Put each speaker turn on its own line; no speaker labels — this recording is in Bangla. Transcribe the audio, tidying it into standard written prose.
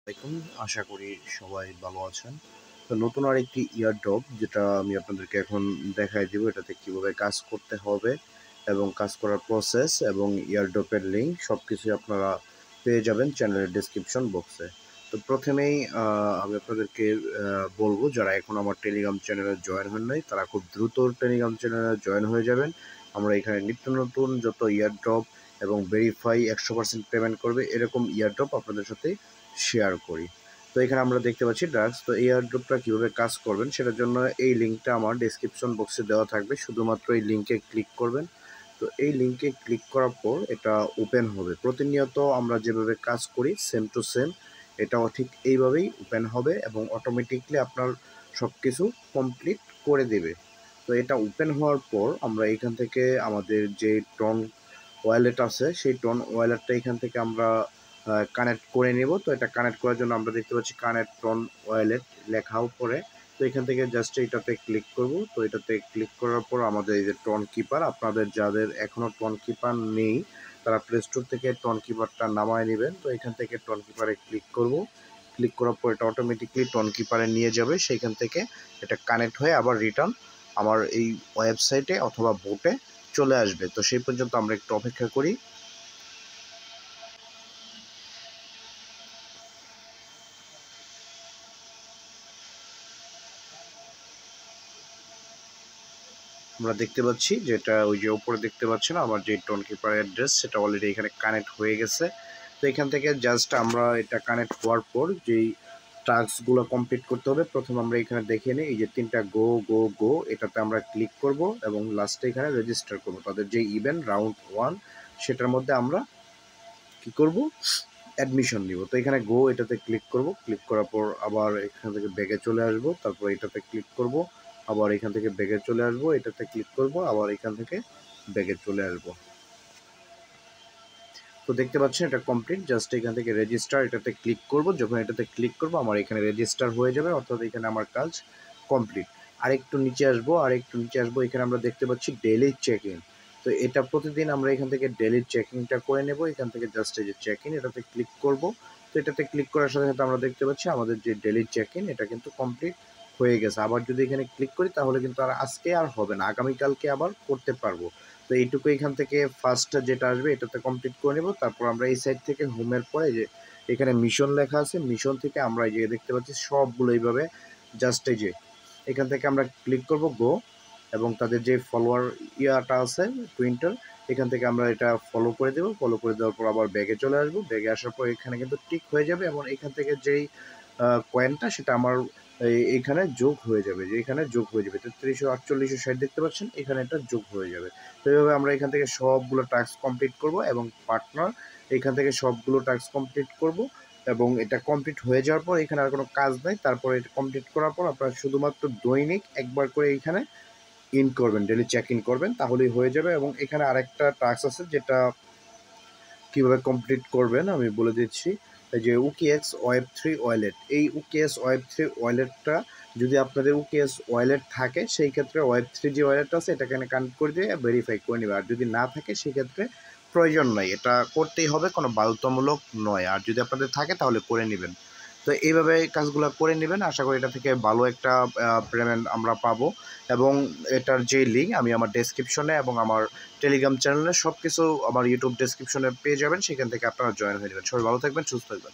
দেখুন, আশা করি সবাই ভালো আছেন। তো নতুন আরেকটি ইয়ারড্রপ যেটা আমি আপনাদেরকে এখন দেখায় দিব এটাতে কিভাবে কাজ করতে হবে এবং কাজ করার প্রসেস এবং ইয়ারড্রপের লিঙ্ক সবকিছুই আপনারা পেয়ে যাবেন চ্যানেলের ডেসক্রিপশন বক্সে। তো প্রথমেই আমি আপনাদেরকে বলবো যারা এখন আমার টেলিগ্রাম চ্যানেলে জয়েন হন নাই তারা খুব দ্রুত টেলিগ্রাম চ্যানেলে জয়েন হয়ে যাবেন। আমরা এখানে নিত্য নতুন যত ইয়ারড্রপ এবং ভেরিফাই 100% পেমেন্ট করবে এরকম ইয়ারড্রপ আপনাদের সাথে শেয়ার করি। তো এখানে আমরা দেখতে পাচ্ছি ড্রাগস। তো এই এয়ারড্রপটা কীভাবে কাজ করবেন সেটার জন্য এই লিঙ্কটা আমার ডেসক্রিপশন বক্সে দেওয়া থাকবে, শুধুমাত্র এই লিঙ্কে ক্লিক করবেন। তো এই লিঙ্কে ক্লিক করার পর এটা ওপেন হবে। প্রতিনিয়ত আমরা যেভাবে কাজ করি সেম টু সেম এটাও ঠিক এইভাবেই ওপেন হবে এবং অটোমেটিকলি আপনার সব কিছু কমপ্লিট করে দেবে। তো এটা ওপেন হওয়ার পর আমরা এখান থেকে আমাদের যে টন ওয়ালেট আছে সেই টন ওয়ালেটটা এখান থেকে আমরা কানেক্ট করে নেব। তো এটা কানেক্ট করার জন্য আমরা দেখতে পাচ্ছি কানেক্ট টন ওয়ালেট লেখা উপরে। তো এখান থেকে জাস্ট এটাতে ক্লিক করব। তো এটাতে ক্লিক করার পর আমাদের এই যে টন কিপার, আপনাদের যাদের এখনও টন কিপার নেই তারা প্লে স্টোর থেকে টন কিপারটা নামায় নেবেন। তো এখান থেকে টন কিপারে ক্লিক করব। ক্লিক করার পর এটা অটোমেটিকলি টন কিপারে নিয়ে যাবে, সেইখান থেকে এটা কানেক্ট হয়ে আবার রিটার্ন আমার এই ওয়েবসাইটে অথবা বোটে চলে আসবে। তো সেই পর্যন্ত আমরা একটু অপেক্ষা করি। আমরা দেখতে পাচ্ছি যেটা ওই যে উপরে দেখতে পাচ্ছেন আমার যে টোন কিপার অ্যাড্রেস সেটা অলরেডি এখানে কানেক্ট হয়ে গেছে। তো এখান থেকে জাস্ট আমরা এটা কানেক্ট হওয়ার পর যেই টাস্কগুলো কমপ্লিট করতে হবে প্রথম আমরা এখানে দেখে নিই এই যে তিনটা গো গো গো এটাতে আমরা ক্লিক করব এবং লাস্টে এখানে রেজিস্টার করব তাদের যে ইভেন্ট রাউন্ড 1 সেটার মধ্যে আমরা কি করব অ্যাডমিশন নিব। তো এখানে গো এটাতে ক্লিক করব, ক্লিক করার পর আবার এখান থেকে ব্যাগে চলে আসব, তারপর এটাতে ক্লিক করব, আবার এখান থেকে ব্যাগে চলে আসব, এটাতে ক্লিক করব, আবার এখান থেকে ব্যাগে চলে আসব। তো দেখতে পাচ্ছেন এটা কমপ্লিট। জাস্ট এখান থেকে রেজিস্টার এটাতে ক্লিক করব, যখন এটাতে ক্লিক করব আমার এখানে রেজিস্টার হয়ে যাবে, অর্থাৎ এখানে আমার কাজ কমপ্লিট। আরেকটু নিচে আসবো, এখানে আমরা দেখতে পাচ্ছি ডেইলি চেক ইন। তো এটা প্রতিদিন আমরা এখান থেকে ডেইলি চেকিংটা করে নেব। এখান থেকে জাস্ট এই যে চেক ইন এটাতে ক্লিক করব। তো এটাতে ক্লিক করার সাথে সাথে আমরা দেখতে পাচ্ছি আমাদের যে ডেইলি চেক ইন এটা কিন্তু কমপ্লিট হয়ে গেছে। আবার যদি এখানে ক্লিক করি তাহলে কিন্তু আর আজকে আর হবে না, আগামীকালকে আবার করতে পারবো। তো এইটুকু এখান থেকে ফার্স্ট যেটা আসবে এটাতে কমপ্লিট করে নেব। তারপর আমরা এই সাইড থেকে হোমের পরে যে এখানে মিশন লেখা আছে, মিশন থেকে আমরা এই যে দেখতে পাচ্ছি সবগুলো এইভাবে জাস্ট এই যে এখান থেকে আমরা ক্লিক করব গো এবং তাদের যে ফলোয়ার ইয়াটা আছে টুইটার এখান থেকে আমরা এটা ফলো করে দেবো। ফলো করে দেওয়ার পর আবার ব্যাগে চলে আসবো, ব্যাগে আসার পর এখানে কিন্তু টিক হয়ে যাবে এবং এখান থেকে যেই কয়েনটা সেটা আমার এইখানে যোগ হয়ে যাবে, যে এখানে যোগ হয়ে যাবে 3348 দেখতে পাচ্ছেন, এখানে এটা যোগ হয়ে যাবে। তো এইভাবে আমরা এখান থেকে সবগুলো টাস্ক কমপ্লিট করব এবং পার্টনার এখান থেকে সবগুলো টাস্ক কমপ্লিট করব এবং এটা কমপ্লিট হয়ে যাওয়ার পর এখানে আর কোনো কাজ নেই। তারপর এটা কমপ্লিট করার পর আপনারা শুধুমাত্র দৈনিক একবার করে এইখানে ইন করবেন, ডেলি চেক ইন করবেন, তাহলেই হয়ে যাবে। এবং এখানে আরেকটা টাস্ক আছে যেটা কীভাবে কমপ্লিট করবেন আমি বলে দিচ্ছি। এই যে UKX Web3 ওয়ালেট, এই UKX Web3 ওয়ালেটটা যদি আপনাদের UKX ওয়ালেট থাকে সেই ক্ষেত্রে Web3 যে ওয়ালেটটা আছে এটাকে কানেক্ট করে দিয়ে ভেরিফাই করে নেবে। আর যদি না থাকে সেক্ষেত্রে প্রয়োজন নয়, এটা করতেই হবে, কোনো বাধ্যতামূলক নয়। আর যদি আপনাদের থাকে তাহলে করে নেবেন। তো এইভাবে কাজগুলো করে নেবেন, আশা করি এটা থেকে ভালো একটা পেমেন্ট আমরা পাবো। এবং এটার যে লিঙ্ক আমি আমার ডেসক্রিপশনে এবং আমার টেলিগ্রাম চ্যানেলে সব কিছু আমার ইউটিউব ডেসক্রিপশনে পেয়ে যাবেন, সেখান থেকে আপনারা জয়েন হয়ে যাবেন। সবাই ভালো থাকবেন, সুস্থ থাকবেন।